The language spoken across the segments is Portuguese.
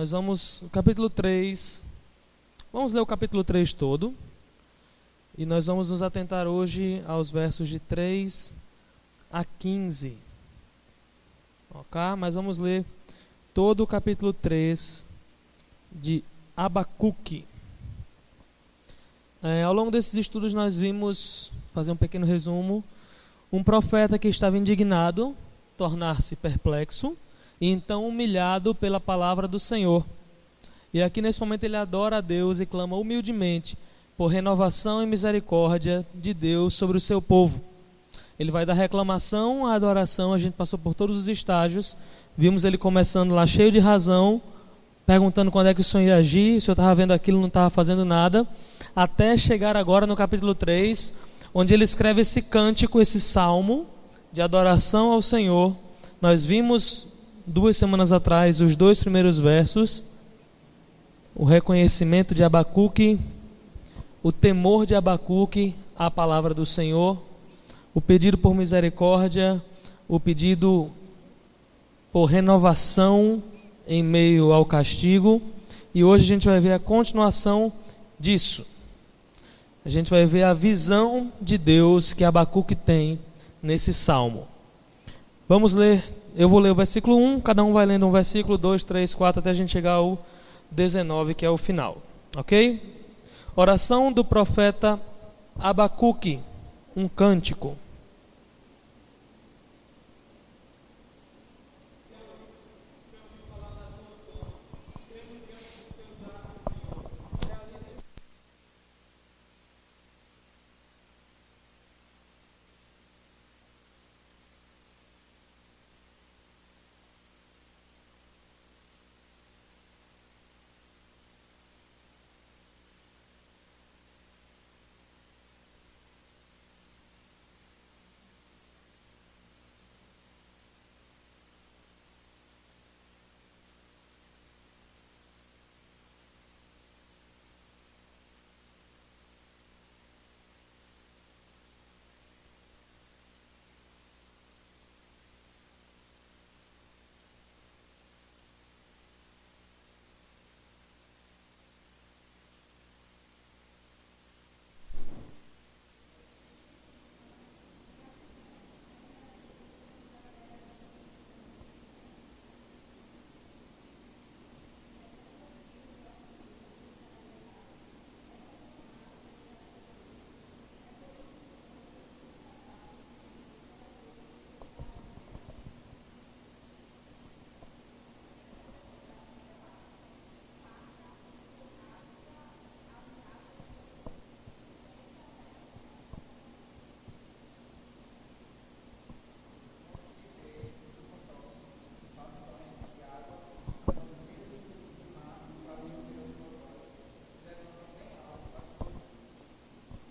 Nós vamos no capítulo 3. Vamos ler o capítulo 3 todo. E nós vamos nos atentar hoje aos versos de 3 a 15. Ok? Mas vamos ler todo o capítulo 3 de Abacuque. Ao longo desses estudos nós vimos, fazer um pequeno resumo, um profeta que estava indignado, tornar-se perplexo e então humilhado pela palavra do Senhor. E aqui nesse momento ele adora a Deus e clama humildemente por renovação e misericórdia de Deus sobre o seu povo. Ele vai da reclamação à adoração, a gente passou por todos os estágios, vimos ele começando lá cheio de razão, perguntando quando é que o Senhor ia agir, o Senhor estava vendo aquilo, não estava fazendo nada, até chegar agora no capítulo 3, onde ele escreve esse cântico, esse salmo de adoração ao Senhor. Nós vimos 2 semanas atrás os 2 primeiros versos, o reconhecimento de Abacuque, o temor de Abacuque à palavra do Senhor, o pedido por misericórdia, o pedido por renovação em meio ao castigo. E hoje a gente vai ver a continuação disso. A gente vai ver a visão de Deus que Abacuque tem nesse salmo. Vamos ler, eu vou ler o versículo 1, cada um vai lendo um versículo, 2, 3, 4, até a gente chegar ao 19, que é o final. Ok? Oração do profeta Abacuque, um cântico.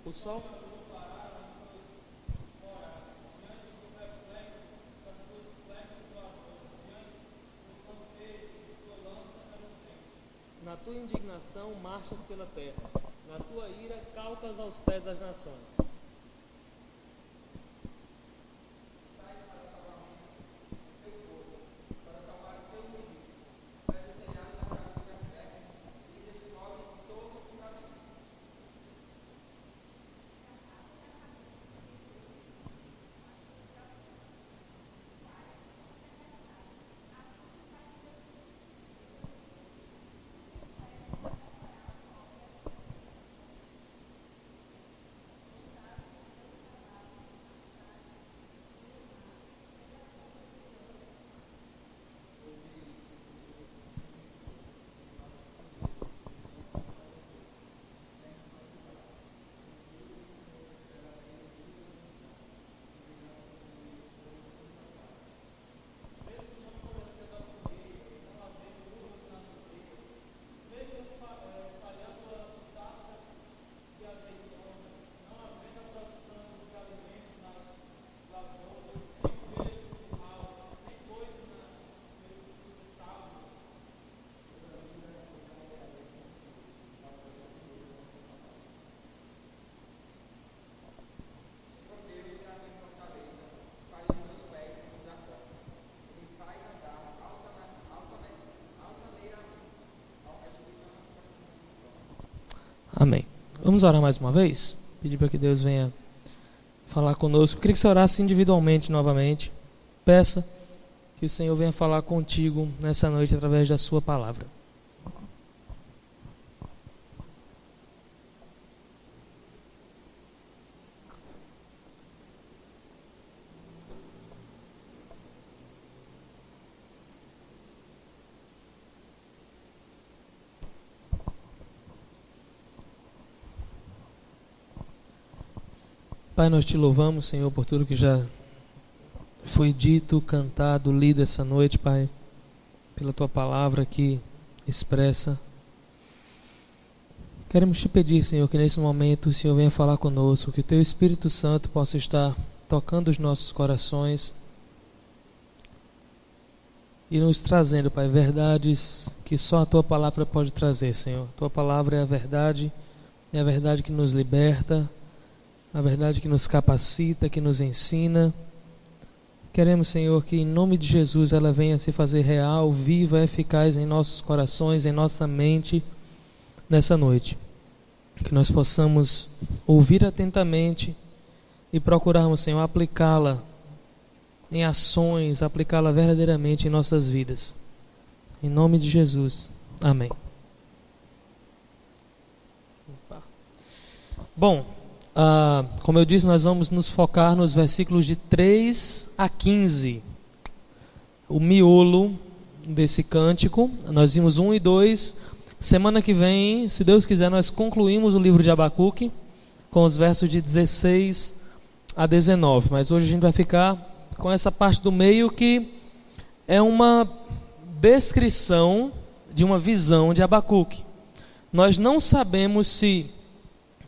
O sol. Na tua indignação marchas pela terra, na tua ira calcas aos pés das nações. Amém. Vamos orar mais uma vez? Pedir para que Deus venha falar conosco. Eu queria que você orasse individualmente novamente. Peça que o Senhor venha falar contigo nessa noite através da sua palavra. Pai, nós te louvamos, Senhor, por tudo que já foi dito, cantado, lido essa noite, Pai, pela Tua palavra aqui expressa. Queremos te pedir, Senhor, que nesse momento o Senhor venha falar conosco, que o Teu Espírito Santo possa estar tocando os nossos corações e nos trazendo, Pai, verdades que só a Tua palavra pode trazer, Senhor. Tua palavra é a verdade que nos liberta, a verdade que nos capacita, que nos ensina. Queremos, Senhor, que em nome de Jesus ela venha se fazer real, viva, eficaz em nossos corações, em nossa mente, nessa noite. Que nós possamos ouvir atentamente e procurarmos, Senhor, aplicá-la em ações, aplicá-la verdadeiramente em nossas vidas. Em nome de Jesus. Amém. Bom, como eu disse, nós vamos nos focar nos versículos de 3 a 15. O miolo desse cântico. Nós vimos 1 e 2. Semana que vem, se Deus quiser, nós concluímos o livro de Abacuque com os versos de 16 a 19. Mas hoje a gente vai ficar com essa parte do meio que é uma descrição de uma visão de Abacuque. Nós não sabemos se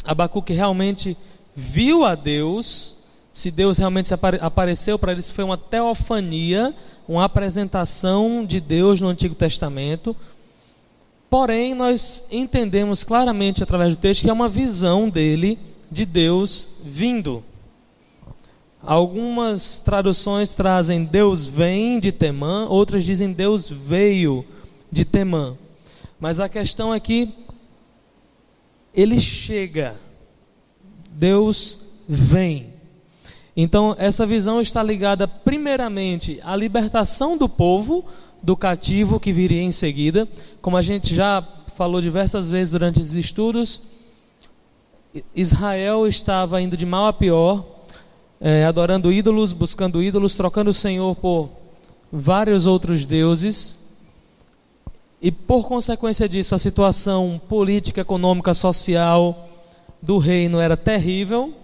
Abacuque realmente viu a Deus, se Deus realmente apareceu para ele, se foi uma teofania, uma apresentação de Deus no Antigo Testamento. Porém, nós entendemos claramente através do texto que é uma visão dele de Deus vindo. Algumas traduções trazem Deus vem de Temã, outras dizem Deus veio de Temã. Mas a questão é que ele chega, Deus vem. Então essa visão está ligada primeiramente à libertação do povo do cativo que viria em seguida. Como a gente já falou diversas vezes durante esses estudos, Israel estava indo de mal a pior, adorando ídolos, buscando ídolos, trocando o Senhor por vários outros deuses. E por consequência disso, a situação política, econômica, social do reino era terrível,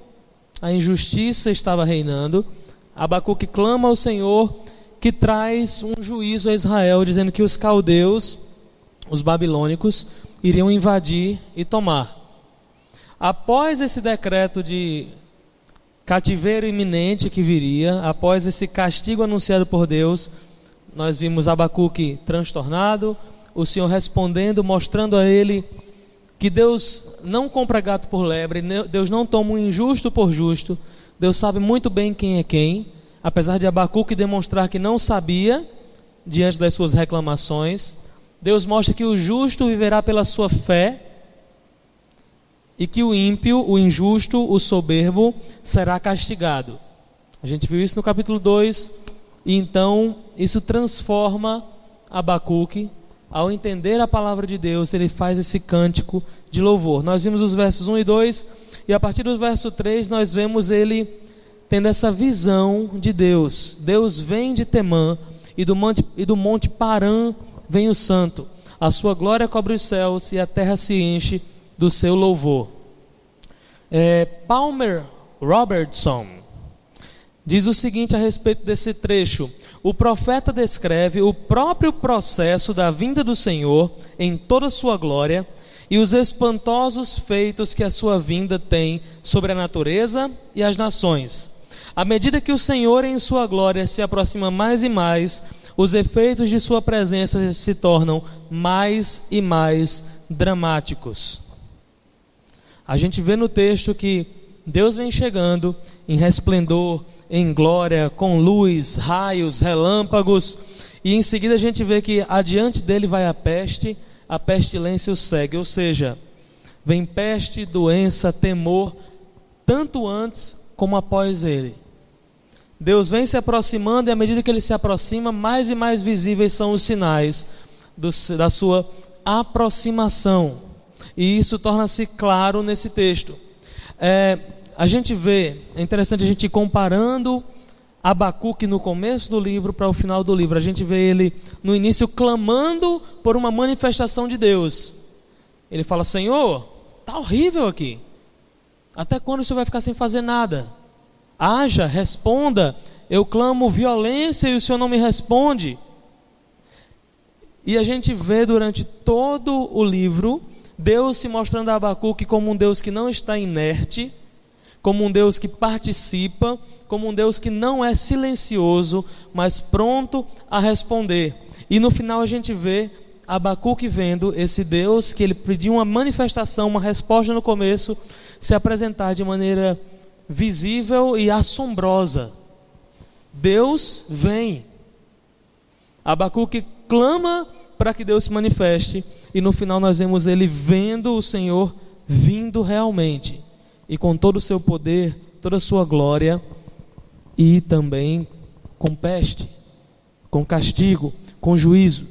a injustiça estava reinando. Abacuque clama ao Senhor, que traz um juízo a Israel, dizendo que os caldeus, os babilônicos, iriam invadir e tomar. Após esse decreto de cativeiro iminente que viria, após esse castigo anunciado por Deus, nós vimos Abacuque transtornado, o Senhor respondendo, mostrando a ele que Deus não compra gato por lebre, Deus não toma um injusto por justo, Deus sabe muito bem quem é quem, apesar de Abacuque demonstrar que não sabia, diante das suas reclamações. Deus mostra que o justo viverá pela sua fé, e que o ímpio, o injusto, o soberbo, será castigado. A gente viu isso no capítulo 2, e então isso transforma Abacuque. Ao entender a palavra de Deus, ele faz esse cântico de louvor. Nós vimos os versos 1 e 2, e a partir do verso 3 nós vemos ele tendo essa visão de Deus. Deus vem de Temã, e do monte Parã vem o santo. A sua glória cobre os céus, e a terra se enche do seu louvor. Palmer Robertson diz o seguinte a respeito desse trecho: o profeta descreve o próprio processo da vinda do Senhor em toda a sua glória e os espantosos feitos que a sua vinda tem sobre a natureza e as nações. À medida que o Senhor em sua glória se aproxima mais e mais, os efeitos de sua presença se tornam mais e mais dramáticos. A gente vê no texto que Deus vem chegando em resplendor, em glória, com luz, raios, relâmpagos, e em seguida a gente vê que adiante dele vai a pestilência o segue, ou seja, Vem peste, doença, temor, tanto antes como após ele. Deus vem se aproximando, e à medida que ele se aproxima, mais e mais visíveis são os sinais da sua aproximação. E isso torna-se claro nesse texto. A gente vê, é interessante a gente ir comparando Abacuque no começo do livro para o final do livro. A gente vê ele no início clamando por uma manifestação de Deus. Ele fala: Senhor, está horrível aqui. Até quando o Senhor vai ficar sem fazer nada? Haja, responda. Eu clamo violência e o Senhor não me responde. E a gente vê durante todo o livro Deus se mostrando a Abacuque como um Deus que não está inerte, como um Deus que participa, como um Deus que não é silencioso, mas pronto a responder. E no final a gente vê Abacuque vendo esse Deus que ele pediu uma manifestação, uma resposta no começo, se apresentar de maneira visível e assombrosa. Deus vem. Abacuque clama para que Deus se manifeste, e no final nós vemos ele vendo o Senhor vindo realmente, e com todo o seu poder, toda a sua glória, e também com peste, com castigo, com juízo.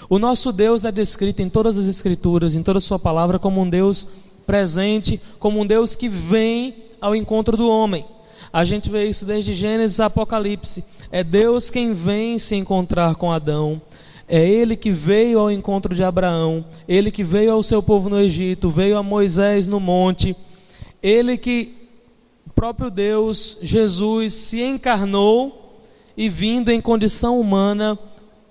O nosso Deus é descrito em todas as Escrituras, em toda a sua palavra, como um Deus presente, como um Deus que vem ao encontro do homem. A gente vê isso desde Gênesis a Apocalipse. É Deus quem vem se encontrar com Adão. É Ele que veio ao encontro de Abraão. Ele que veio ao seu povo no Egito, veio a Moisés no monte. Ele que, o próprio Deus, Jesus, se encarnou e vindo em condição humana,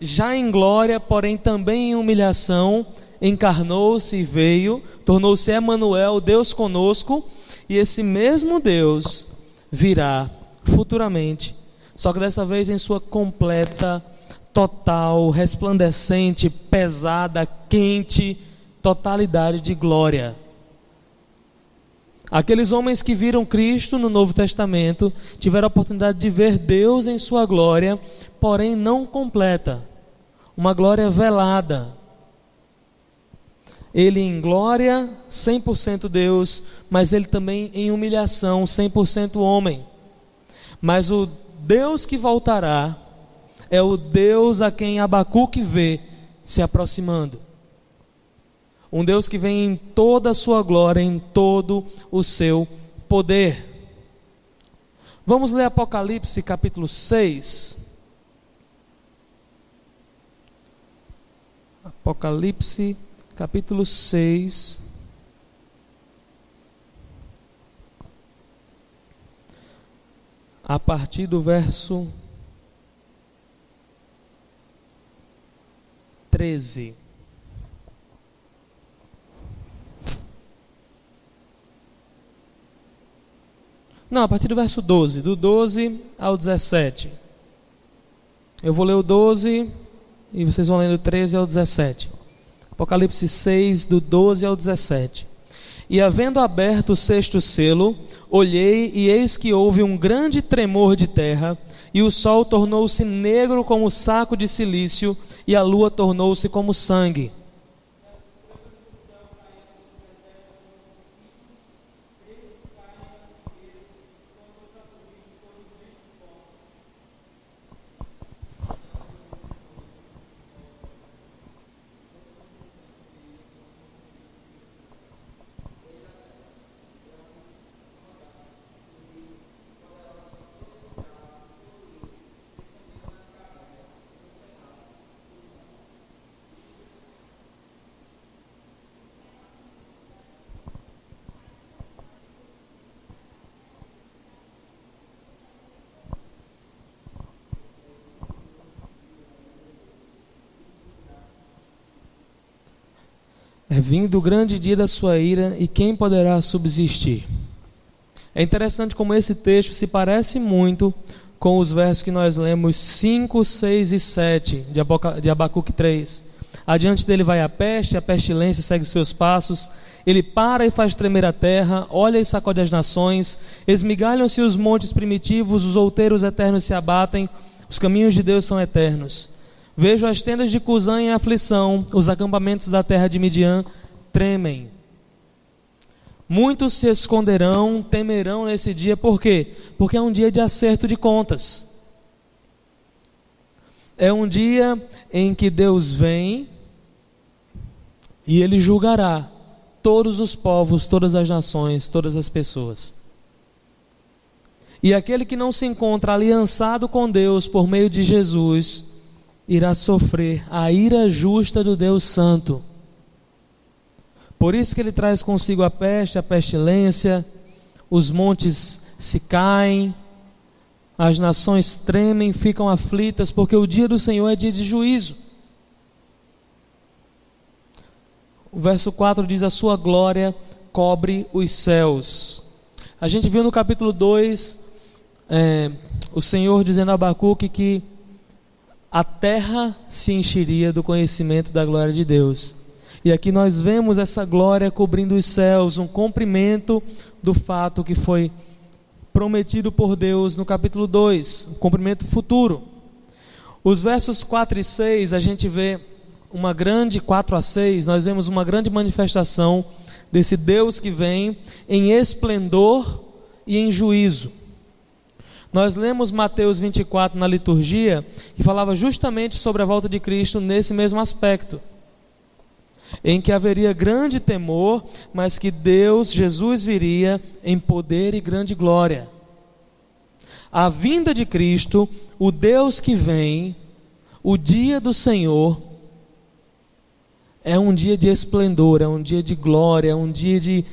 já em glória, porém também em humilhação, encarnou-se e veio, tornou-se Emanuel, Deus conosco, e esse mesmo Deus virá futuramente, só que dessa vez em sua completa, total, resplandecente, pesada, quente, totalidade de glória. Aqueles homens que viram Cristo no Novo Testamento tiveram a oportunidade de ver Deus em sua glória, porém não completa, uma glória velada. Ele em glória, 100% Deus, mas ele também em humilhação, 100% homem. Mas o Deus que voltará é o Deus a quem Abacuque vê se aproximando. Um Deus que vem em toda a sua glória, em todo o seu poder. Vamos ler Apocalipse capítulo 6. Apocalipse capítulo 6. A partir do verso 13. Não, a partir do verso 12, do 12 ao 17. Eu vou ler o 12 e vocês vão ler do 13 ao 17. Apocalipse 6, do 12 ao 17. E havendo aberto o sexto selo, olhei e eis que houve um grande tremor de terra, e o sol tornou-se negro como saco de cilício, e a lua tornou-se como sangue. É vindo o grande dia da sua ira, e quem poderá subsistir? É interessante como esse texto se parece muito com os versos que nós lemos 5, 6 e 7 de Abacuque 3. Adiante dele vai a pestilência segue seus passos, ele para e faz tremer a terra, olha e sacode as nações, esmigalham-se os montes primitivos, os outeiros eternos se abatem, os caminhos de Deus são eternos. Vejo as tendas de Cusã em aflição, os acampamentos da terra de Midian tremem. Muitos se esconderão, temerão nesse dia, por quê? Porque é um dia de acerto de contas. É um dia em que Deus vem e Ele julgará todos os povos, todas as nações, todas as pessoas. E aquele que não se encontra aliançado com Deus por meio de Jesus, irá sofrer a ira justa do Deus Santo. Por isso que Ele traz consigo a peste, a pestilência, os montes se caem, as nações tremem, ficam aflitas, porque o dia do Senhor é dia de juízo. O verso 4 diz: a sua glória cobre os céus. A gente viu no capítulo 2, o Senhor dizendo a Abacuque que a terra se encheria do conhecimento da glória de Deus. E aqui nós vemos essa glória cobrindo os céus, um cumprimento do fato que foi prometido por Deus no capítulo 2, um cumprimento futuro. Os versos 4 e 6, a gente vê 4 a 6, nós vemos uma grande manifestação desse Deus que vem em esplendor e em juízo. Nós lemos Mateus 24 na liturgia, que falava justamente sobre a volta de Cristo nesse mesmo aspecto, em que haveria grande temor, mas que Jesus viria em poder e grande glória. A vinda de Cristo, o Deus que vem, o dia do Senhor, é um dia de esplendor, é um dia de glória, é um dia de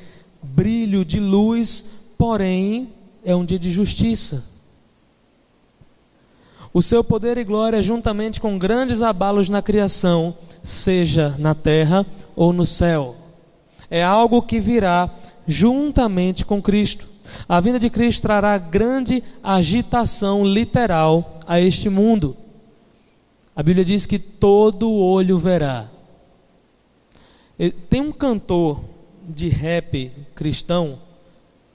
brilho, de luz, porém é um dia de justiça. O seu poder e glória, juntamente com grandes abalos na criação, seja na terra ou no céu, é algo que virá juntamente com Cristo. A vinda de Cristo trará grande agitação literal a este mundo. A Bíblia diz que todo olho verá. Tem um cantor de rap cristão,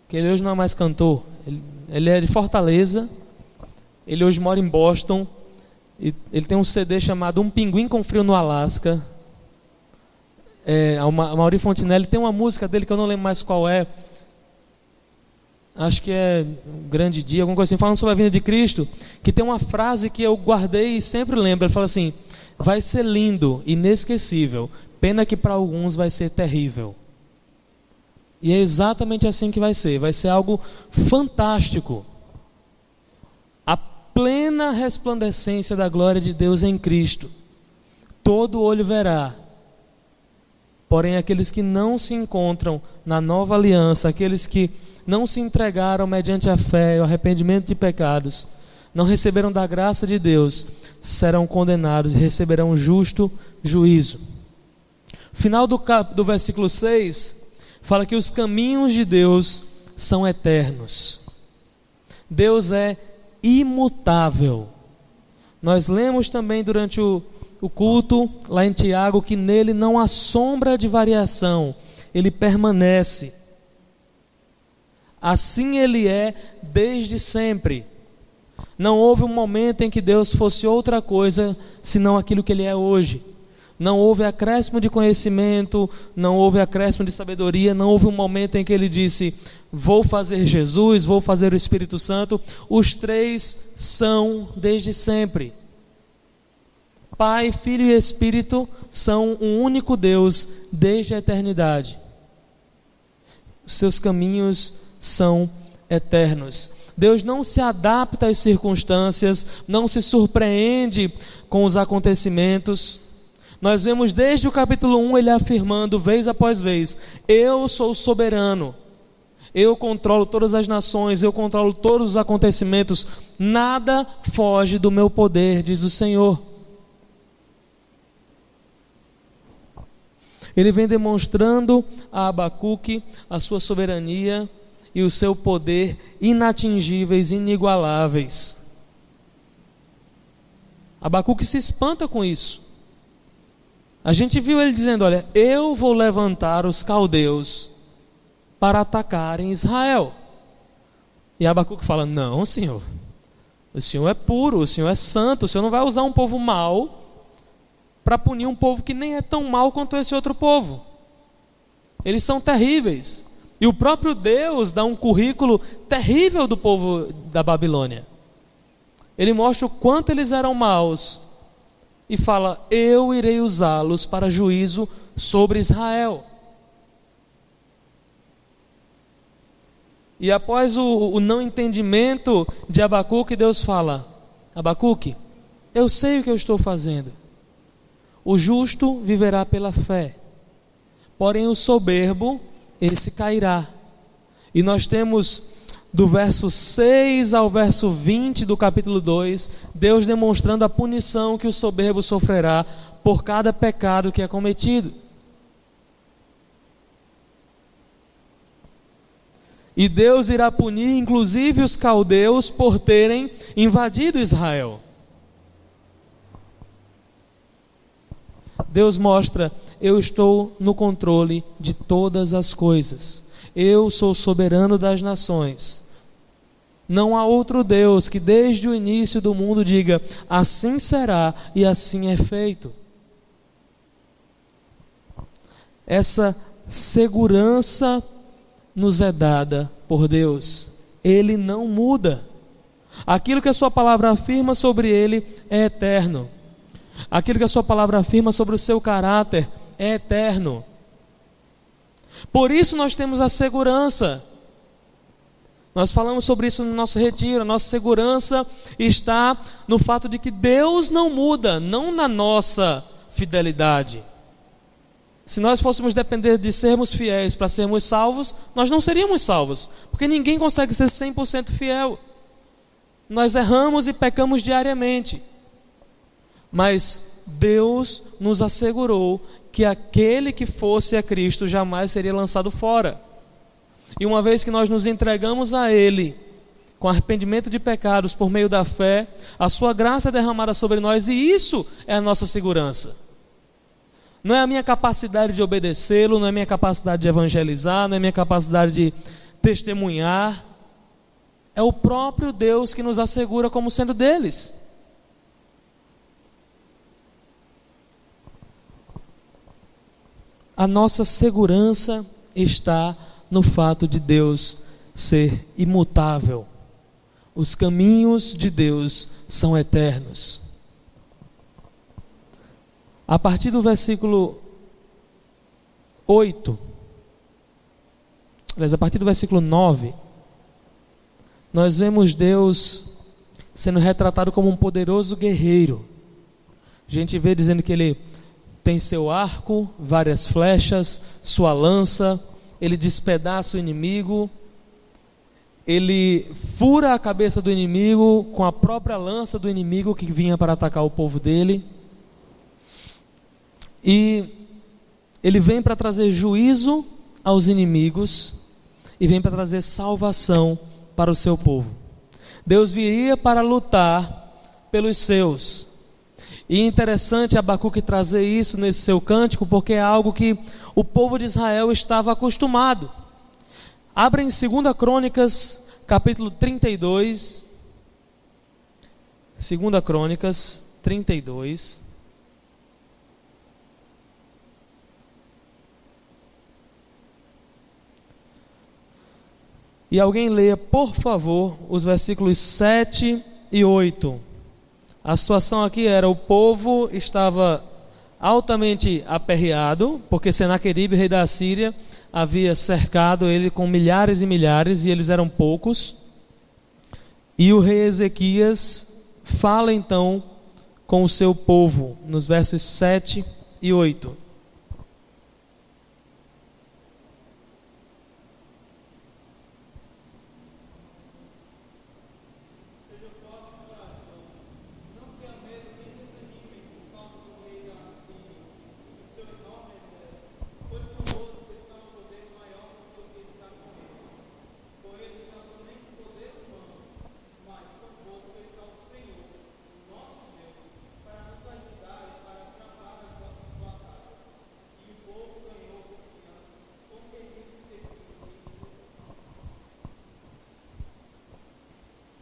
que ele hoje não é mais cantor, ele é de Fortaleza, ele hoje mora em Boston, e ele tem um CD chamado Um Pinguim com Frio no Alasca. A Mauri Fontinelli tem uma música dele que eu não lembro mais qual é, acho que é Um Grande Dia, alguma coisa assim, falando sobre a vinda de Cristo, que tem uma frase que eu guardei e sempre lembro. Ele fala assim: vai ser lindo, inesquecível, pena que para alguns vai ser terrível. E é exatamente assim que vai ser algo fantástico. A plena resplandecência da glória de Deus em Cristo, todo olho verá. Porém, aqueles que não se encontram na nova aliança, aqueles que não se entregaram mediante a fé e o arrependimento de pecados, não receberam da graça de Deus, serão condenados e receberão justo juízo. Final do versículo 6 fala que os caminhos de Deus são eternos. Deus é imutável. Nós lemos também durante o culto lá em Tiago que nele não há sombra de variação, ele permanece. Assim ele é desde sempre. Não houve um momento em que Deus fosse outra coisa senão aquilo que ele é hoje. Não houve acréscimo de conhecimento, não houve acréscimo de sabedoria, não houve um momento em que ele disse: vou fazer Jesus, vou fazer o Espírito Santo. Os três são desde sempre. Pai, Filho e Espírito são um único Deus desde a eternidade. Os seus caminhos são eternos. Deus não se adapta às circunstâncias, não se surpreende com os acontecimentos. Nós vemos desde o capítulo 1 ele afirmando vez após vez: eu sou soberano, eu controlo todas as nações, eu controlo todos os acontecimentos, nada foge do meu poder, diz o Senhor. Ele vem demonstrando a Abacuque a sua soberania e o seu poder inatingíveis, inigualáveis. Abacuque se espanta com isso. A gente viu ele dizendo: olha, eu vou levantar os caldeus para atacarem Israel. E Abacuque fala: não, Senhor, o Senhor é puro, o Senhor é santo, o Senhor não vai usar um povo mau para punir um povo que nem é tão mau quanto esse outro povo. Eles são terríveis. E o próprio Deus dá um currículo terrível do povo da Babilônia. Ele mostra o quanto eles eram maus e fala: eu irei usá-los para juízo sobre Israel. E após o não entendimento de Abacuque, Deus fala: Abacuque, eu sei o que eu estou fazendo. O justo viverá pela fé, porém o soberbo, esse cairá. E nós temos do verso 6 ao verso 20 do capítulo 2, Deus demonstrando a punição que o soberbo sofrerá por cada pecado que é cometido. E Deus irá punir inclusive os caldeus por terem invadido Israel. Deus mostra: eu estou no controle de todas as coisas. Eu sou soberano das nações. Não há outro Deus que desde o início do mundo diga: assim será e assim é feito. Essa segurança nos é dada por Deus. Ele não muda. Aquilo que a sua palavra afirma sobre ele é eterno. Aquilo que a sua palavra afirma sobre o seu caráter é eterno. Por isso nós temos a segurança. Nós falamos sobre isso no nosso retiro. A nossa segurança está no fato de que Deus não muda, não na nossa fidelidade. Se nós fôssemos depender de sermos fiéis para sermos salvos, nós não seríamos salvos, porque ninguém consegue ser 100% fiel. Nós erramos e pecamos diariamente. Mas Deus nos assegurou que aquele que fosse a Cristo jamais seria lançado fora. E uma vez que nós nos entregamos a Ele, com arrependimento de pecados por meio da fé, a sua graça é derramada sobre nós, e isso é a nossa segurança. Não é a minha capacidade de obedecê-lo, não é a minha capacidade de evangelizar, não é a minha capacidade de testemunhar. É o próprio Deus que nos assegura como sendo deles. A nossa segurança está no fato de Deus ser imutável. Os caminhos de Deus são eternos. A partir do versículo 8, aliás, a partir do versículo 9, nós vemos Deus sendo retratado como um poderoso guerreiro. A gente vê dizendo que ele tem seu arco, várias flechas, sua lança, ele despedaça o inimigo, ele fura a cabeça do inimigo com a própria lança do inimigo que vinha para atacar o povo dele. E ele vem para trazer juízo aos inimigos e vem para trazer salvação para o seu povo. Deus viria para lutar pelos seus. E é interessante Abacuque trazer isso nesse seu cântico, porque é algo que o povo de Israel estava acostumado. Abra em 2 Crônicas, capítulo 32. 2 Crônicas 32. E alguém leia, por favor, os versículos 7 e 8. A situação aqui era: o povo estava altamente aperreado, porque Senaqueribe, rei da Assíria, havia cercado ele com milhares e milhares, e eles eram poucos. E o rei Ezequias fala então com o seu povo, nos versos 7 e 8.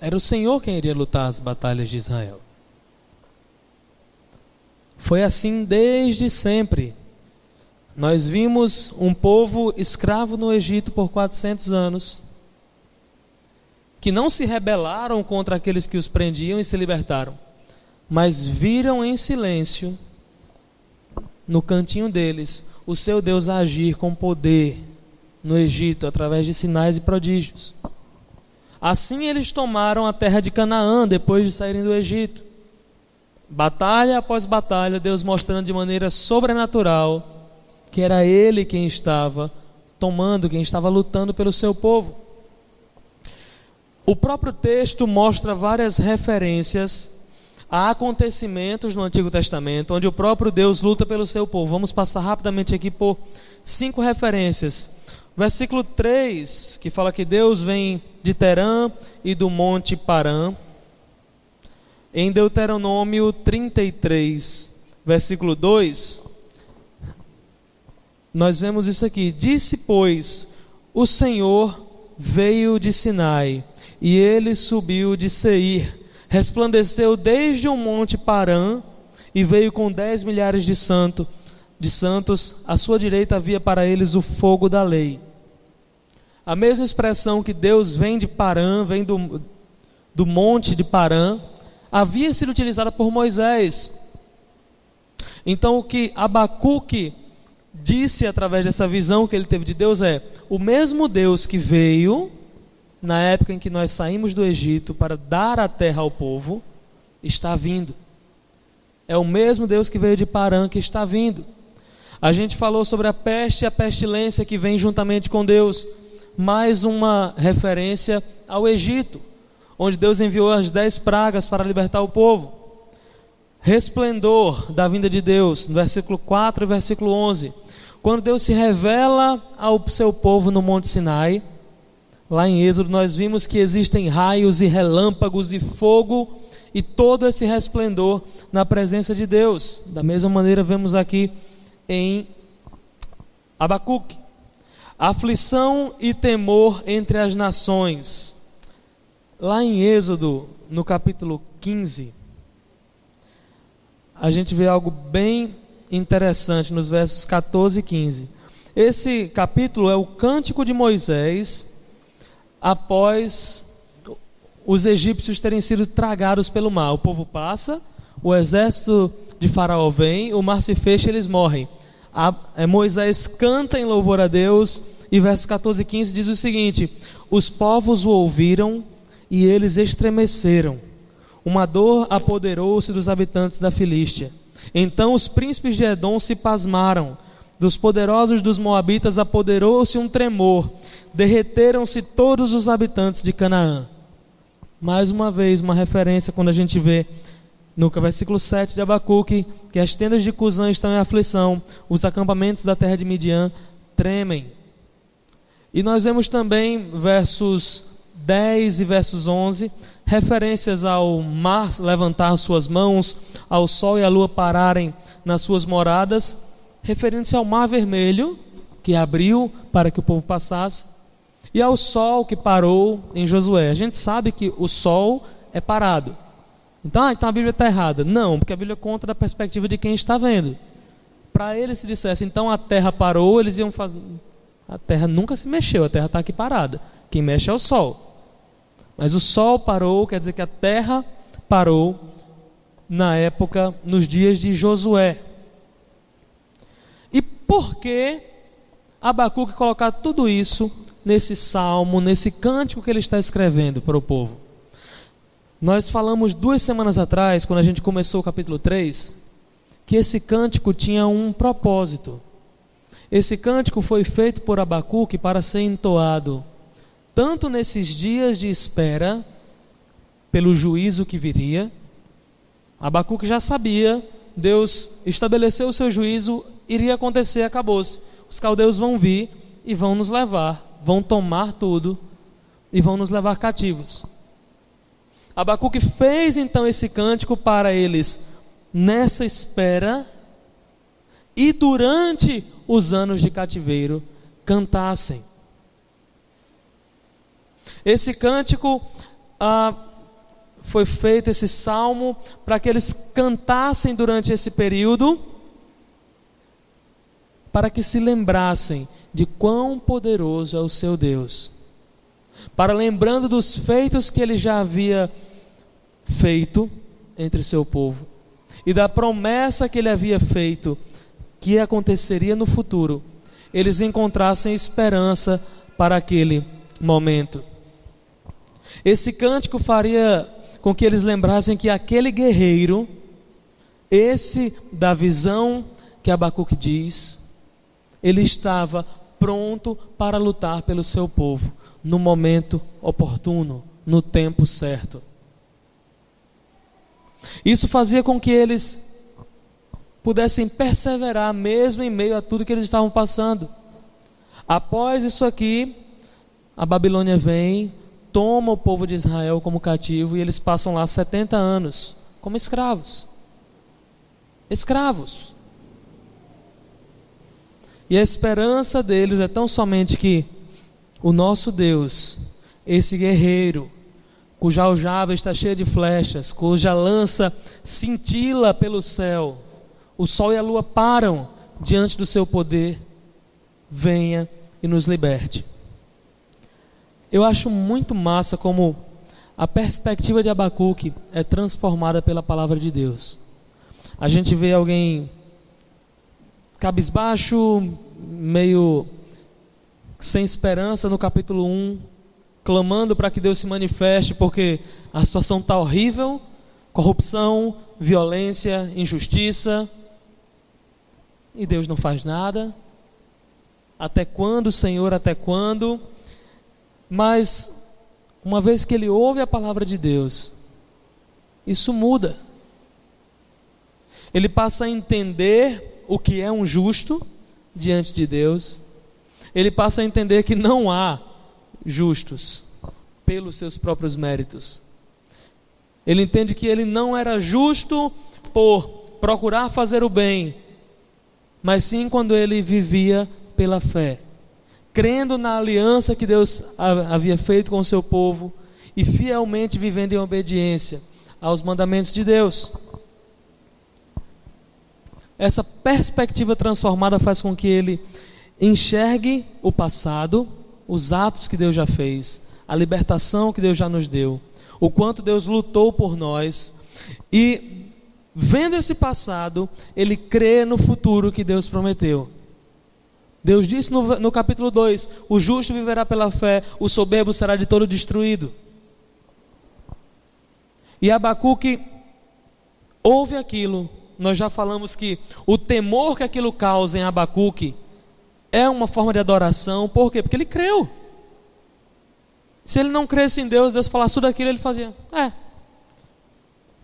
Era o Senhor quem iria lutar as batalhas de Israel. Foi assim desde sempre. Nós vimos um povo escravo no Egito por 400 anos, que não se rebelaram contra aqueles que os prendiam e se libertaram, mas viram em silêncio, no cantinho deles, o seu Deus agir com poder no Egito, através de sinais e prodígios. Assim eles tomaram a terra de Canaã, depois de saírem do Egito. Batalha após batalha, Deus mostrando de maneira sobrenatural que era Ele quem estava tomando, quem estava lutando pelo seu povo. O próprio texto mostra várias referências a acontecimentos no Antigo Testamento, onde o próprio Deus luta pelo seu povo. Vamos passar rapidamente aqui por 5 referências. Versículo 3, que fala que Deus vem de Terã e do monte Parã. Em Deuteronômio 33, versículo 2, nós vemos isso aqui. Disse, pois, o Senhor veio de Sinai, e ele subiu de Seir, resplandeceu desde o monte Parã, e veio com 10 milhares de santos, à sua direita havia para eles o fogo da lei. A mesma expressão que Deus vem de Parã, vem do monte de Parã, havia sido utilizada por Moisés. Então o que Abacuque disse através dessa visão que ele teve de Deus é: o mesmo Deus que veio na época em que nós saímos do Egito para dar a terra ao povo, está vindo. É o mesmo Deus que veio de Parã que está vindo. A gente falou sobre a peste e a pestilência que vem juntamente com Deus. Mais uma referência ao Egito, onde Deus enviou as 10 pragas para libertar o povo. Resplendor da vinda de Deus, no versículo 4 e versículo 11. Quando Deus se revela ao seu povo no Monte Sinai, lá em Êxodo, nós vimos que existem raios e relâmpagos e fogo, e todo esse resplendor na presença de Deus. Da mesma maneira vemos aqui em Abacuque. Aflição e temor entre as nações. Lá em Êxodo, no capítulo 15, a gente vê algo bem interessante nos versos 14 e 15. Esse capítulo é o cântico de Moisés após os egípcios terem sido tragados pelo mar. O povo passa, o exército de Faraó vem, o mar se fecha e eles morrem. Moisés canta em louvor a Deus, e versos 14 e 15 diz o seguinte: os povos o ouviram e eles estremeceram. Uma dor apoderou-se dos habitantes da Filístia. Então os príncipes de Edom se pasmaram. Dos poderosos dos Moabitas apoderou-se um tremor. Derreteram-se todos os habitantes de Canaã. Mais uma vez, uma referência quando a gente vê no versículo 7 de Abacuque, que as tendas de Cusã estão em aflição, os acampamentos da terra de Midian tremem. E nós vemos também versos 10 e versos 11, referências ao mar levantar suas mãos, ao sol e à lua pararem nas suas moradas, referindo-se ao mar vermelho, que abriu para que o povo passasse, e ao sol que parou em Josué. A gente sabe que o sol é parado. Então a Bíblia está errada. Não, porque a Bíblia conta da perspectiva de quem está vendo. Para eles, se dissesse, então a terra parou, eles iam fazer... A terra nunca se mexeu, a terra está aqui parada. Quem mexe é o sol. Mas o sol parou, quer dizer que a terra parou na época, nos dias de Josué. E por que Abacuque colocar tudo isso nesse salmo, nesse cântico que ele está escrevendo para o povo? Nós falamos 2 semanas atrás, quando a gente começou o capítulo 3, que esse cântico tinha um propósito. Esse cântico foi feito por Abacuque para ser entoado tanto nesses dias de espera pelo juízo que viria. Abacuque já sabia, Deus estabeleceu o seu juízo, iria acontecer, acabou-se. Os caldeus vão vir e vão nos levar, vão tomar tudo e vão nos levar cativos. Abacuque fez então esse cântico para eles nessa espera e durante os anos de cativeiro cantassem. Esse cântico foi feito, esse salmo, para que eles cantassem durante esse período, para que se lembrassem de quão poderoso é o seu Deus, para lembrando dos feitos que ele já havia feito entre seu povo, e da promessa que ele havia feito, que aconteceria no futuro, eles encontrassem esperança para aquele momento. Esse cântico faria com que eles lembrassem que aquele guerreiro, esse da visão que Abacuque diz, ele estava pronto para lutar pelo seu povo, no momento oportuno, no tempo certo. Isso fazia com que eles pudessem perseverar mesmo em meio a tudo que eles estavam passando. Após isso aqui, a Babilônia vem, toma o povo de Israel como cativo, e eles passam lá 70 anos como escravos. Escravos. E a esperança deles é tão somente que o nosso Deus, esse guerreiro, cuja aljava está cheia de flechas, cuja lança cintila pelo céu, o sol e a lua param diante do seu poder, venha e nos liberte. Eu acho muito massa como a perspectiva de Abacuque é transformada pela palavra de Deus. A gente vê alguém cabisbaixo, meio sem esperança no capítulo 1, clamando para que Deus se manifeste, porque a situação está horrível, corrupção, violência, injustiça, e Deus não faz nada. Até quando, Senhor, até quando? Mas, uma vez que ele ouve a palavra de Deus, isso muda. Ele passa a entender o que é um justo diante de Deus. Ele passa a entender que não há justos pelos seus próprios méritos. Ele entende que ele não era justo por procurar fazer o bem, mas sim quando ele vivia pela fé, crendo na aliança que Deus havia feito com o seu povo e fielmente vivendo em obediência aos mandamentos de Deus. Essa perspectiva transformada faz com que ele enxergue o passado, os atos que Deus já fez, a libertação que Deus já nos deu, o quanto Deus lutou por nós, e vendo esse passado, ele crê no futuro que Deus prometeu. Deus disse no capítulo 2, o justo viverá pela fé, o soberbo será de todo destruído. E Abacuque ouve aquilo. Nós já falamos que o temor que aquilo causa em Abacuque é uma forma de adoração. Por quê? Porque ele creu. Se ele não cresce em Deus, Deus falasse tudo aquilo, ele fazia: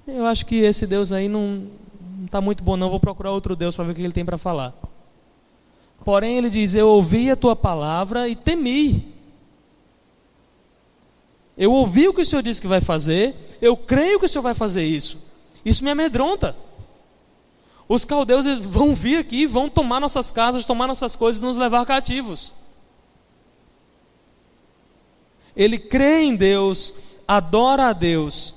eu acho que esse Deus aí não está muito bom não, vou procurar outro Deus para ver o que ele tem para falar. Porém ele diz: eu ouvi a tua palavra e temi. Eu ouvi o que o Senhor disse que vai fazer, eu creio que o Senhor vai fazer isso. Isso me amedronta. Os caldeus vão vir aqui, vão tomar nossas casas, tomar nossas coisas e nos levar cativos. Ele crê em Deus, adora a Deus.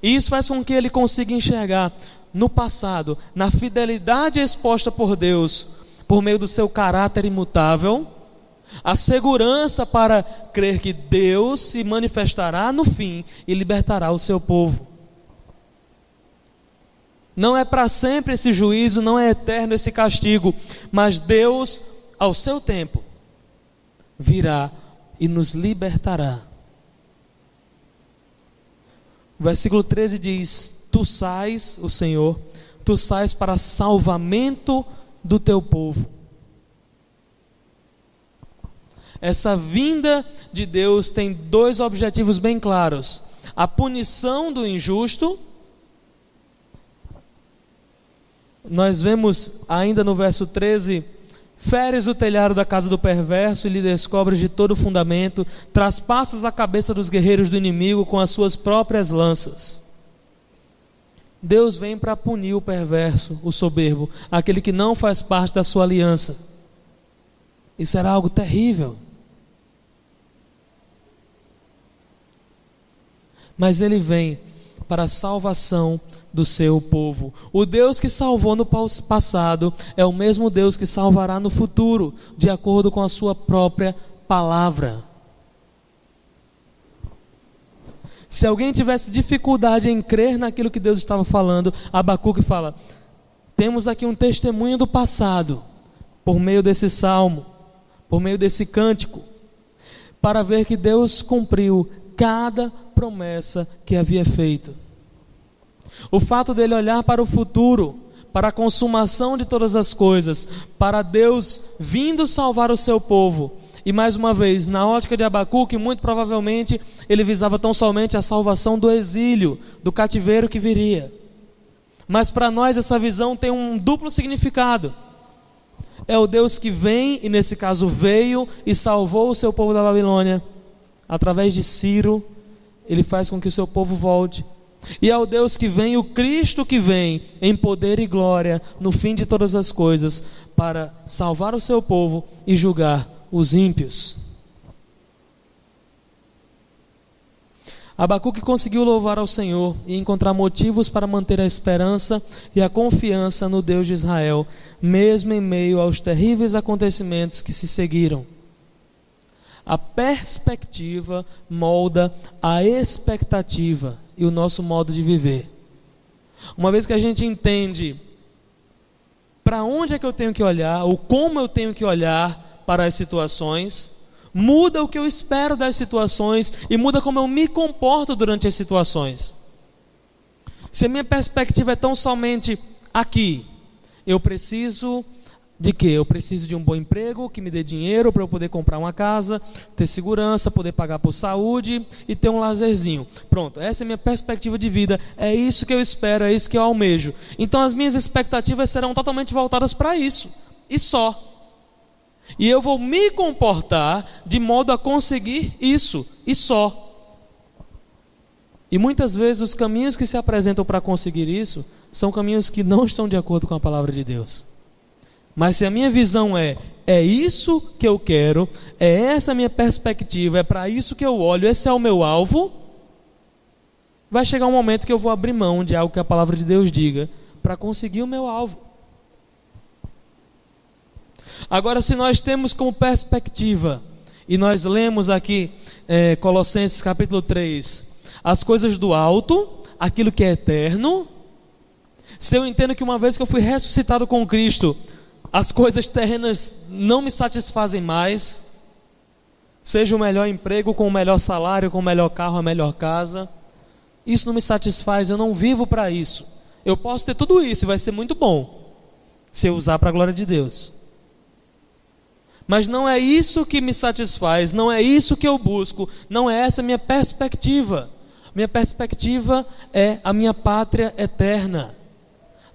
E isso faz com que ele consiga enxergar no passado, na fidelidade exposta por Deus, por meio do seu caráter imutável, a segurança para crer que Deus se manifestará no fim e libertará o seu povo. Não é para sempre esse juízo, não é eterno esse castigo, mas Deus, ao seu tempo, virá e nos libertará. O versículo 13 diz: tu sais, o Senhor, tu sais para salvamento do teu povo. Essa vinda de Deus tem dois objetivos bem claros: a punição do injusto. Nós vemos ainda no verso 13: feres o telhado da casa do perverso e lhe descobres de todo o fundamento, traspassas a cabeça dos guerreiros do inimigo com as suas próprias lanças. Deus vem para punir o perverso, o soberbo, aquele que não faz parte da sua aliança. Isso era algo terrível. Mas ele vem para a salvação do seu povo. O Deus que salvou no passado é o mesmo Deus que salvará no futuro, de acordo com a sua própria palavra. Se alguém tivesse dificuldade em crer naquilo que Deus estava falando, Abacuque fala: temos aqui um testemunho do passado, por meio desse salmo, por meio desse cântico, para ver que Deus cumpriu cada promessa que havia feito. O fato dele olhar para o futuro, para a consumação de todas as coisas, para Deus vindo salvar o seu povo, e mais uma vez, na ótica de Abacuque, muito provavelmente ele visava tão somente a salvação do exílio, do cativeiro que viria. Mas para nós essa visão tem um duplo significado. É o Deus que vem, e nesse caso veio e salvou o seu povo da Babilônia. Através de Ciro, ele faz com que o seu povo volte. E é o Deus que vem, o Cristo que vem em poder e glória no fim de todas as coisas, para salvar o seu povo e julgar os ímpios. Abacuque conseguiu louvar ao Senhor e encontrar motivos para manter a esperança e a confiança no Deus de Israel, mesmo em meio aos terríveis acontecimentos que se seguiram. A perspectiva molda a expectativa e o nosso modo de viver. Uma vez que a gente entende para onde é que eu tenho que olhar, ou como eu tenho que olhar para as situações, muda o que eu espero das situações e muda como eu me comporto durante as situações. Se a minha perspectiva é tão somente aqui, eu preciso de quê? Eu preciso de um bom emprego que me dê dinheiro para eu poder comprar uma casa, ter segurança, poder pagar por saúde e ter um lazerzinho. Pronto, essa é a minha perspectiva de vida, é isso que eu espero, é isso que eu almejo. Então as minhas expectativas serão totalmente voltadas para isso, e só. E eu vou me comportar de modo a conseguir isso, e só. E muitas vezes os caminhos que se apresentam para conseguir isso são caminhos que não estão de acordo com a palavra de Deus. Mas se a minha visão é isso que eu quero, é essa a minha perspectiva, é para isso que eu olho, esse é o meu alvo, vai chegar um momento que eu vou abrir mão de algo que a palavra de Deus diga, para conseguir o meu alvo. Agora, se nós temos como perspectiva, e nós lemos aqui Colossenses capítulo 3, as coisas do alto, aquilo que é eterno, se eu entendo que uma vez que eu fui ressuscitado com Cristo, as coisas terrenas não me satisfazem mais, seja o melhor emprego, com o melhor salário, com o melhor carro, a melhor casa, isso não me satisfaz, eu não vivo para isso. Eu posso ter tudo isso e vai ser muito bom, se eu usar para a glória de Deus. Mas não é isso que me satisfaz, não é isso que eu busco, não é essa a minha perspectiva. Minha perspectiva é a minha pátria eterna.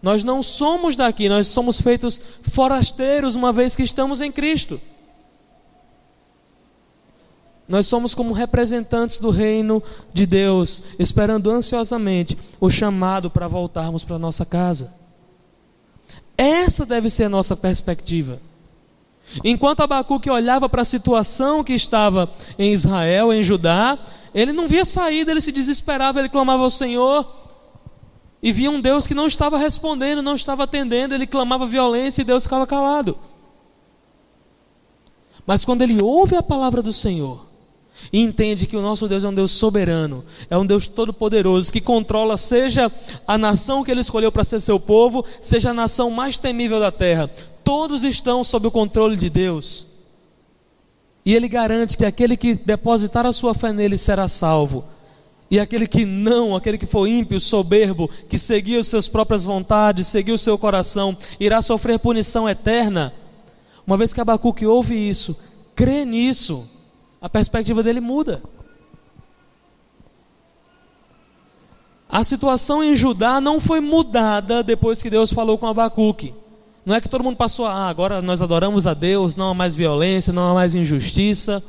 Nós não somos daqui, nós somos feitos forasteiros uma vez que estamos em Cristo. Nós somos como representantes do reino de Deus, esperando ansiosamente o chamado para voltarmos para a nossa casa. Essa deve ser a nossa perspectiva. Enquanto Abacuque olhava para a situação que estava em Israel, em Judá, ele não via saída, ele se desesperava, ele clamava ao Senhor, e via um Deus que não estava respondendo, não estava atendendo, ele clamava violência e Deus ficava calado. Mas quando ele ouve a palavra do Senhor e entende que o nosso Deus é um Deus soberano, é um Deus todo-poderoso, que controla seja a nação que ele escolheu para ser seu povo, seja a nação mais temível da terra, todos estão sob o controle de Deus. E ele garante que aquele que depositar a sua fé nele será salvo. E aquele que não, aquele que for ímpio, soberbo, que seguiu as suas próprias vontades, seguiu o seu coração, irá sofrer punição eterna. Uma vez que Abacuque ouve isso, crê nisso, a perspectiva dele muda. A situação em Judá não foi mudada depois que Deus falou com Abacuque. Não é que todo mundo passou agora nós adoramos a Deus, não há mais violência, não há mais injustiça.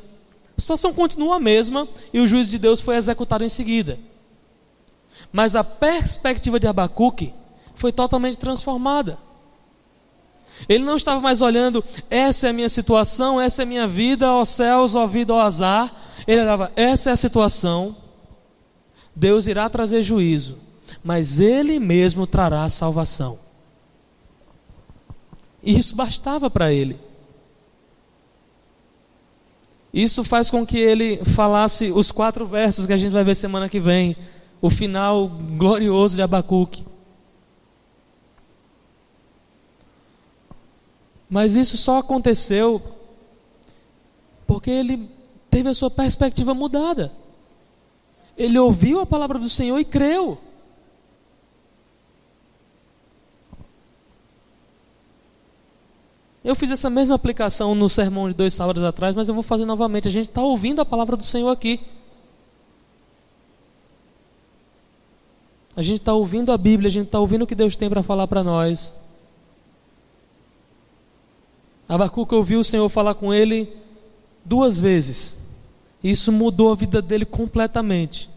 A situação continua a mesma e o juízo de Deus foi executado em seguida. Mas a perspectiva de Abacuque foi totalmente transformada. Ele não estava mais olhando, essa é a minha situação, essa é a minha vida, ó céus, ó vida, ó azar. Ele olhava, essa é a situação, Deus irá trazer juízo, mas Ele mesmo trará a salvação. E isso bastava para ele. Isso faz com que ele falasse os 4 versos que a gente vai ver semana que vem, o final glorioso de Abacuque. Mas isso só aconteceu porque ele teve a sua perspectiva mudada. Ele ouviu a palavra do Senhor e creu. Eu fiz essa mesma aplicação no sermão de 2 sábados atrás, mas eu vou fazer novamente. A gente está ouvindo a palavra do Senhor aqui. A gente está ouvindo a Bíblia, a gente está ouvindo o que Deus tem para falar para nós. Abacuque ouviu o Senhor falar com ele 2 vezes. Isso mudou a vida dele completamente.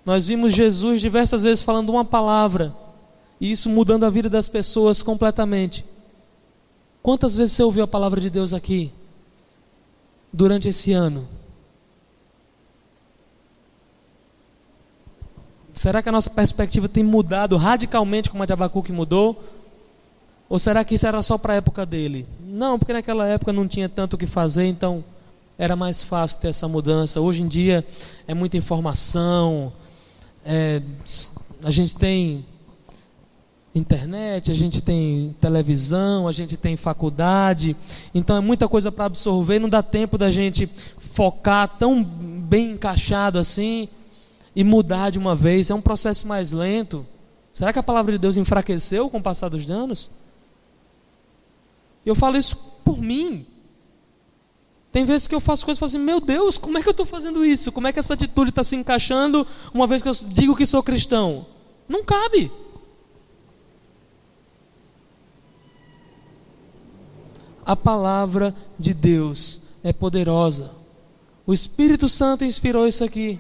Nós vimos Jesus diversas vezes falando uma palavra, e isso mudando a vida das pessoas completamente. Quantas vezes você ouviu a palavra de Deus aqui durante esse ano? Será que a nossa perspectiva tem mudado radicalmente como a de Abacuque mudou? Ou será que isso era só para a época dele? Não, porque naquela época não tinha tanto o que fazer, então era mais fácil ter essa mudança. Hoje em dia é muita informação, a gente tem internet, a gente tem televisão, a gente tem faculdade, então é muita coisa para absorver, não dá tempo da gente focar tão bem encaixado assim e mudar de uma vez. É um processo mais lento. Será que a palavra de Deus enfraqueceu com o passar dos anos? Eu falo isso por mim. Tem vezes que eu faço coisas e falo assim, meu Deus, como é que eu estou fazendo isso? Como é que essa atitude está se encaixando uma vez que eu digo que sou cristão? Não cabe. A palavra de Deus é poderosa. O Espírito Santo inspirou isso aqui.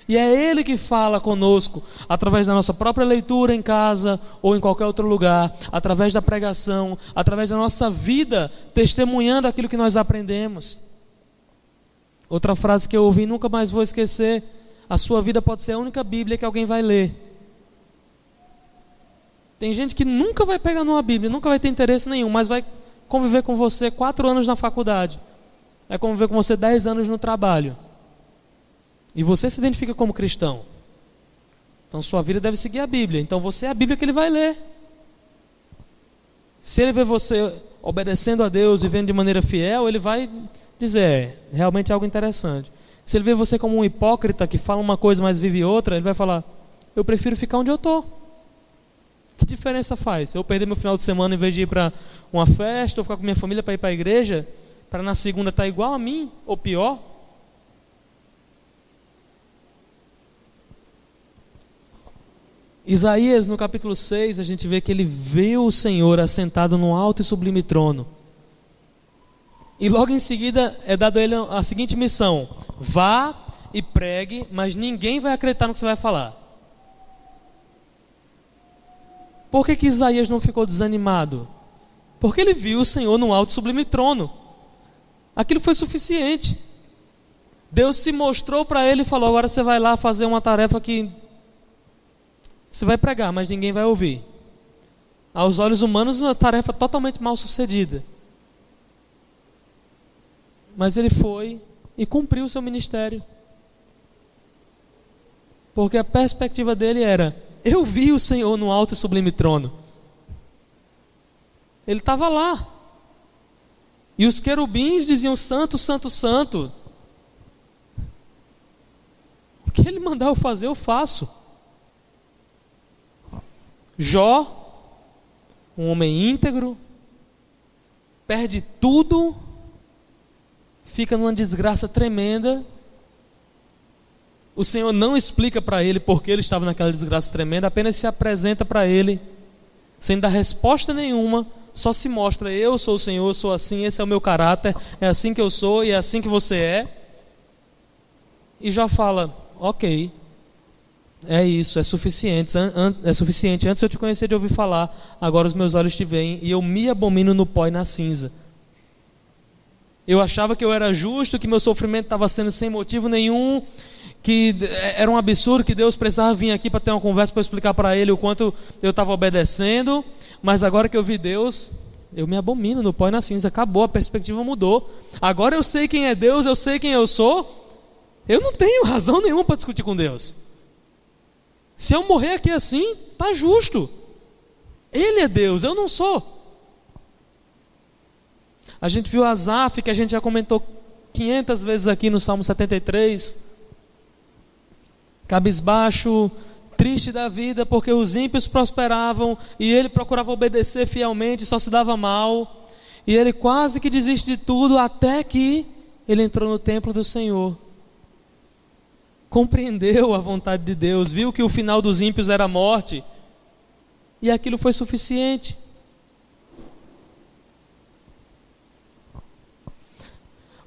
E é Ele que fala conosco, através da nossa própria leitura em casa ou em qualquer outro lugar, através da pregação, através da nossa vida, testemunhando aquilo que nós aprendemos. Outra frase que eu ouvi e nunca mais vou esquecer: a sua vida pode ser a única Bíblia que alguém vai ler. Tem gente que nunca vai pegar numa Bíblia, nunca vai ter interesse nenhum, mas vai conviver com você 4 anos na faculdade, vai conviver com você 10 anos no trabalho. E você se identifica como cristão. Então sua vida deve seguir a Bíblia. Então você é a Bíblia que ele vai ler. Se ele vê você obedecendo a Deus e vivendo de maneira fiel, ele vai dizer, realmente é algo interessante. Se ele vê você como um hipócrita que fala uma coisa, mas vive outra, ele vai falar, eu prefiro ficar onde eu estou. Que diferença faz? Eu perder meu final de semana em vez de ir para uma festa, ou ficar com minha família para ir para a igreja, para na segunda estar igual a mim, ou pior? Isaías, no capítulo 6, a gente vê que ele viu o Senhor assentado num alto e sublime trono. E logo em seguida é dado a ele a seguinte missão: vá e pregue, mas ninguém vai acreditar no que você vai falar. Por que Isaías não ficou desanimado? Porque ele viu o Senhor num alto e sublime trono. Aquilo foi suficiente. Deus se mostrou para ele e falou, agora você vai lá fazer uma tarefa que você vai pregar, mas ninguém vai ouvir. Aos olhos humanos, uma tarefa totalmente mal sucedida. Mas ele foi e cumpriu o seu ministério. Porque a perspectiva dele era, eu vi o Senhor no alto e sublime trono. Ele estava lá. E os querubins diziam, santo, santo, santo. O que ele mandar eu fazer, eu faço. Jó, um homem íntegro, perde tudo, fica numa desgraça tremenda. O Senhor não explica para ele por que ele estava naquela desgraça tremenda, apenas se apresenta para ele, sem dar resposta nenhuma, só se mostra, eu sou o Senhor, sou assim, esse é o meu caráter, é assim que eu sou e é assim que você é. E Jó fala, ok, é isso, é suficiente. Antes eu te conhecia de ouvir falar, agora os meus olhos te veem e eu me abomino no pó e na cinza. Eu achava que eu era justo, que meu sofrimento estava sendo sem motivo nenhum, que era um absurdo, que Deus precisava vir aqui para ter uma conversa, para eu explicar para Ele o quanto eu estava obedecendo. Mas agora que eu vi Deus, eu me abomino no pó e na cinza. Acabou, a perspectiva mudou. Agora eu sei quem é Deus, eu sei quem eu sou. Eu não tenho razão nenhuma para discutir com Deus. Se eu morrer aqui assim, está justo. Ele é Deus, eu não sou. A gente viu Asaf, que a gente já comentou 500 vezes aqui no Salmo 73. Cabisbaixo, triste da vida, porque os ímpios prosperavam e ele procurava obedecer fielmente, só se dava mal. E ele quase que desiste de tudo, até que ele entrou no templo do Senhor. Compreendeu a vontade de Deus, viu que o final dos ímpios era a morte. E aquilo foi suficiente.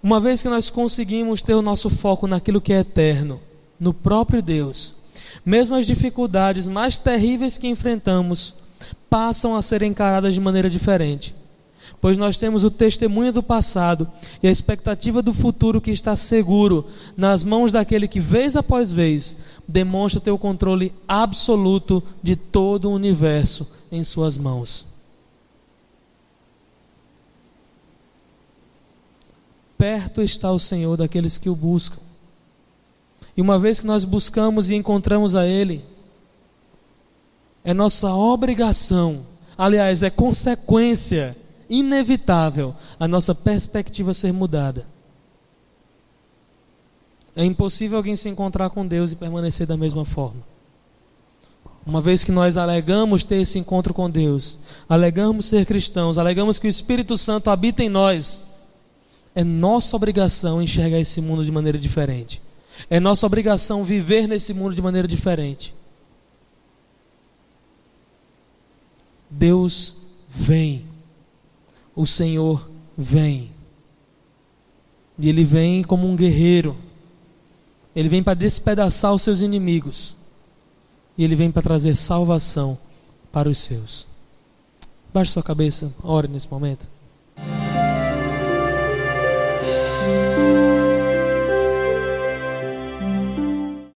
Uma vez que nós conseguimos ter o nosso foco naquilo que é eterno, no próprio Deus, mesmo as dificuldades mais terríveis que enfrentamos passam a ser encaradas de maneira diferente, pois nós temos o testemunho do passado e a expectativa do futuro que está seguro nas mãos daquele que vez após vez demonstra ter o controle absoluto de todo o universo em suas mãos. Perto está o Senhor daqueles que o buscam. E uma vez que nós buscamos e encontramos a Ele, é nossa obrigação, aliás, é consequência inevitável a nossa perspectiva ser mudada. É impossível alguém se encontrar com Deus e permanecer da mesma forma. Uma vez que nós alegamos ter esse encontro com Deus, alegamos ser cristãos, alegamos que o Espírito Santo habita em nós, é nossa obrigação enxergar esse mundo de maneira diferente. É nossa obrigação viver nesse mundo de maneira diferente. Deus vem. O Senhor vem. E Ele vem como um guerreiro. Ele vem para despedaçar os seus inimigos. E Ele vem para trazer salvação para os seus. Baixe sua cabeça, ore nesse momento.